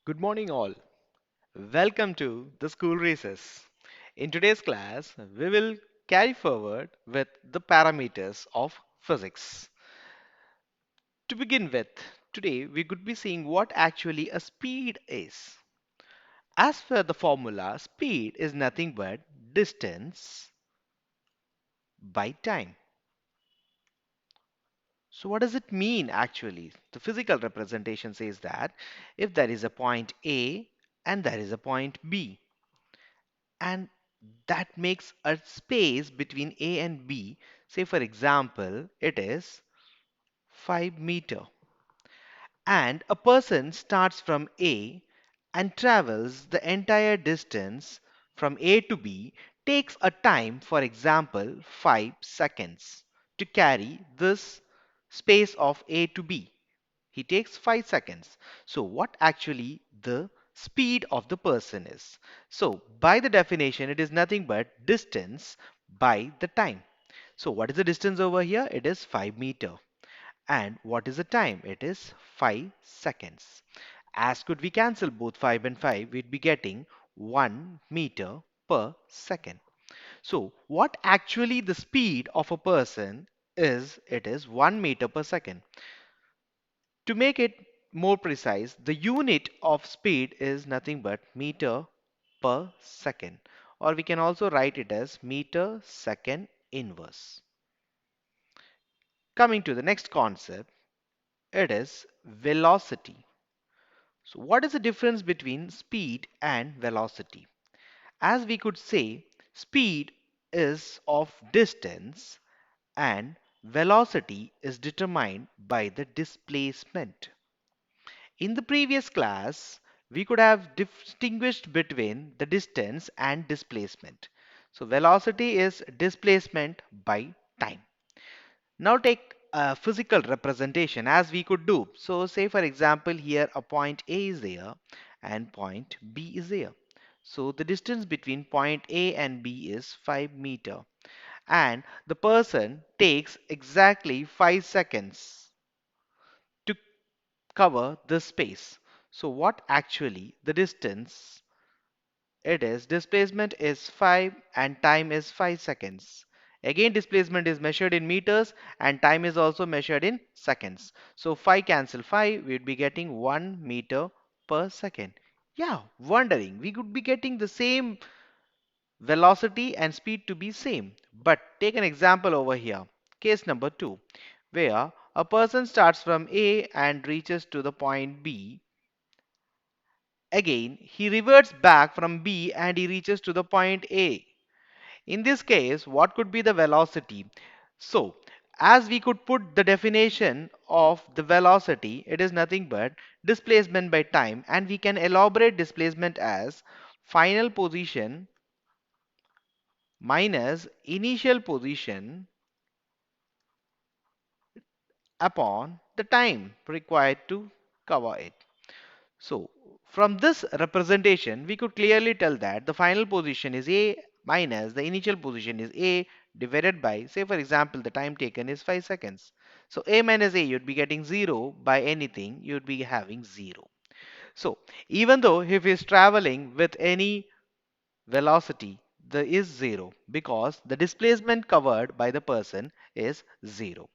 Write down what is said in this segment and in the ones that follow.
Good morning, all. Welcome to the school recess. In today's class, we will carry forward with the parameters of physics. To begin with, today we could be seeing what actually a speed is. As per the formula, speed is nothing but distance by time. So, what does it mean actually? The physical representation says that if there is a point A and there is a point B, and that makes a space between A and B. Say, for example, it is 5 meter. And a person starts from A and travels the entire distance from A to B, takes a time, for example, 5 seconds to carry this space of A to B. He takes 5 seconds. So what actually the speed of the person is? So by the definition, it is nothing but distance by the time. So what is the distance over here? It is 5 meter. And what is the time? It is 5 seconds. As could we cancel both 5 and 5, we'd be getting 1 meter per second. So what actually the speed of a person is, it is 1 meter per second. To make it more precise, the unit of speed is nothing but meter per second, or we can also write it as meter second inverse. Coming to the next concept, it is velocity. So what is the difference between speed and velocity? As we could say, speed is of distance and velocity is determined by the displacement. In the previous class, we could have distinguished between the distance and displacement. So velocity is displacement by time. Now take a physical representation as we could do. So say for example here a point A is there and point B is there. So the distance between point A and B is 5 meter and the person takes exactly 5 seconds to cover this space. So what actually the distance it is displacement is 5 and time is 5 seconds. Again displacement is measured in meters and time is also measured in seconds. So 5 cancel 5, we would be getting 1 meter per second. Yeah, wondering we could be getting the same velocity and speed to be same. But take an example over here. Case number 2 where a person starts from A and reaches to the point B. Again, he reverts back from B and he reaches to the point A. In this case, what could be the velocity? So, as we could put the definition of the velocity, it is nothing but displacement by time, and we can elaborate displacement as final position minus initial position upon the time required to cover it. So from this representation, we could clearly tell that the final position is A minus the initial position is A divided by, say for example, the time taken is 5 seconds. So A minus A, you'd be getting 0 by anything, you'd be having 0. So even though if he's traveling with any velocity, there is 0 because the displacement covered by the person is 0.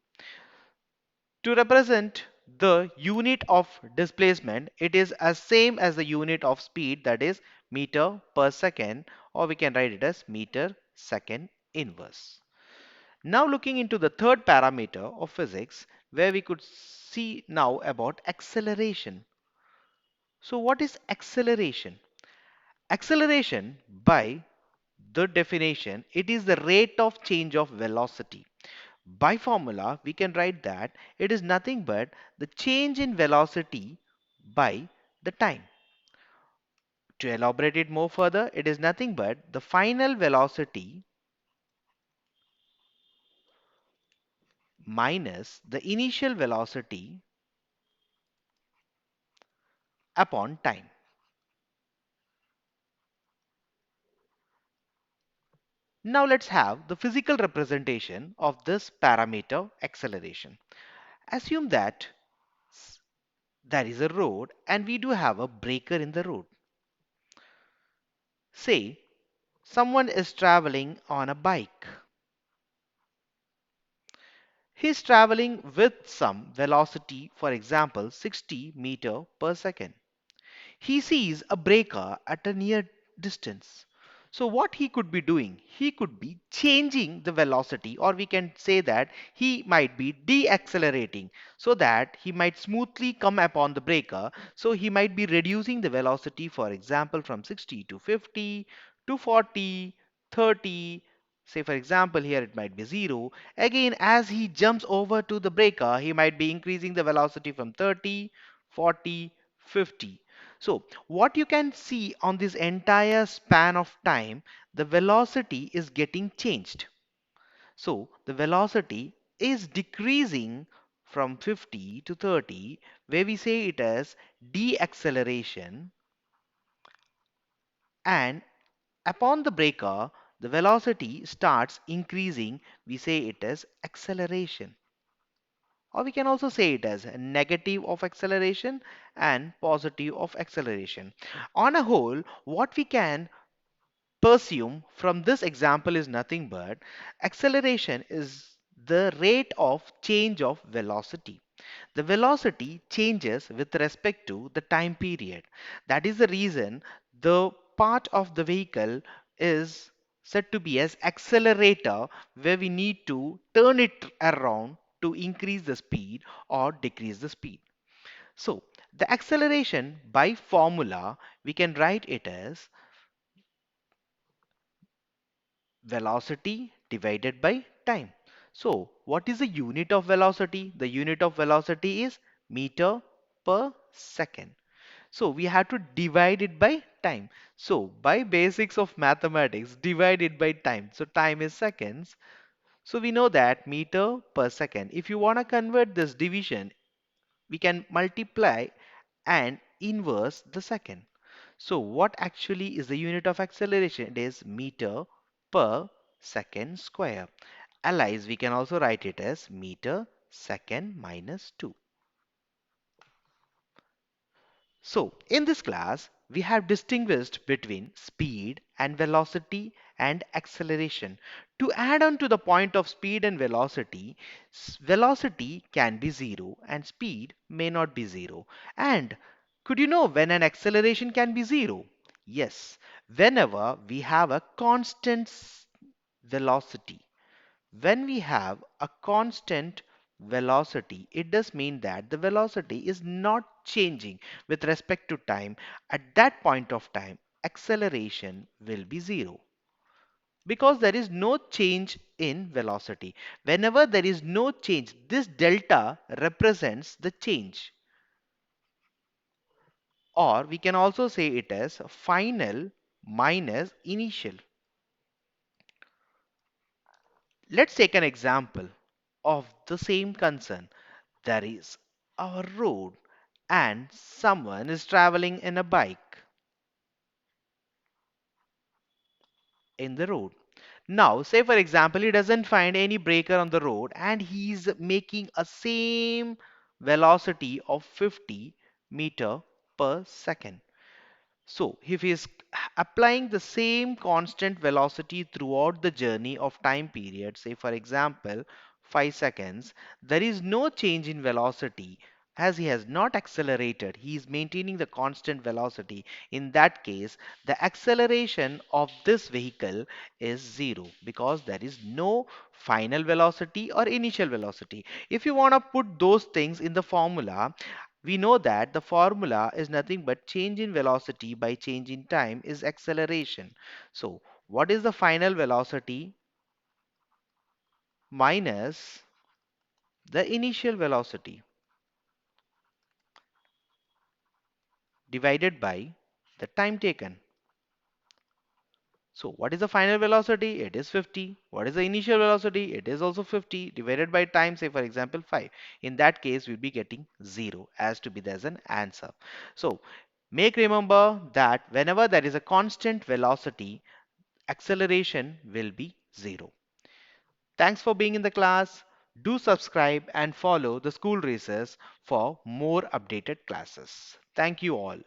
To represent the unit of displacement, it is as same as the unit of speed, that is meter per second, or we can write it as meter second inverse. Now looking into the third parameter of physics, where we could see now about acceleration. So what is acceleration? Acceleration, by the definition, it is the rate of change of velocity. By formula, we can write that it is nothing but the change in velocity by the time. To elaborate it more further, it is nothing but the final velocity minus the initial velocity upon time. Now let's have the physical representation of this parameter acceleration. Assume that there is a road and we do have a breaker in the road. Say someone is traveling on a bike. He's traveling with some velocity, for example 60 meter per second. He sees a breaker at a near distance. So what he could be doing? He could be changing the velocity, or we can say that he might be deaccelerating so that he might smoothly come upon the breaker. So he might be reducing the velocity, for example, from 60 to 50 to 40, 30. Say for example here it might be 0. Again, as he jumps over to the breaker, he might be increasing the velocity from 30, 40, 50. So what you can see on this entire span of time, the velocity is getting changed. So the velocity is decreasing from 50 to 30, where we say it as deceleration, and upon the breaker the velocity starts increasing, we say it as acceleration. Or we can also say it as a negative of acceleration and positive of acceleration. On a whole, what we can pursue from this example is nothing but acceleration is the rate of change of velocity. The velocity changes with respect to the time period. That is the reason the part of the vehicle is said to be as accelerator, where we need to turn it around to increase the speed or decrease the speed. So the acceleration by formula, we can write it as velocity divided by time. So what is the unit of velocity? The unit of velocity is meter per second. So we have to divide it by time. So by basics of mathematics, divide it by time. So time is seconds. So we know that meter per second. If you want to convert this division, we can multiply and inverse the second. So what actually is the unit of acceleration? It is meter per second square. Allies, we can also write it as meter second minus 2. So in this class, we have distinguished between speed and velocity and acceleration. To add on to the point of speed and velocity, velocity can be 0 and speed may not be 0. And could you know when an acceleration can be 0? Yes, whenever we have a constant velocity. When we have a constant velocity, it does mean that the velocity is not changing with respect to time. At that point of time, acceleration will be 0 because there is no change in velocity. Whenever there is no change, this delta represents the change. Or we can also say it as final minus initial. Let's take an example of the same concern. There is a road and someone is traveling in a bike in the road. Now, say for example, he doesn't find any breaker on the road and he's making a same velocity of 50 meter per second. So, if he is applying the same constant velocity throughout the journey of time period, say for example 5 seconds, there is no change in velocity as he has not accelerated, he is maintaining the constant velocity. In that case, the acceleration of this vehicle is 0 because there is no final velocity or initial velocity. If you want to put those things in the formula, we know that the formula is nothing but change in velocity by change in time is acceleration. So what is the final velocity minus the initial velocity divided by the time taken? So what is the final velocity? It is 50. What is the initial velocity? It is also 50 divided by time, say for example 5. In that case, we'll be getting 0 as to be there's an answer. So make remember that whenever there is a constant velocity, acceleration will be 0. Thanks for being in the class. Do subscribe and follow the school races for more updated classes. Thank you all.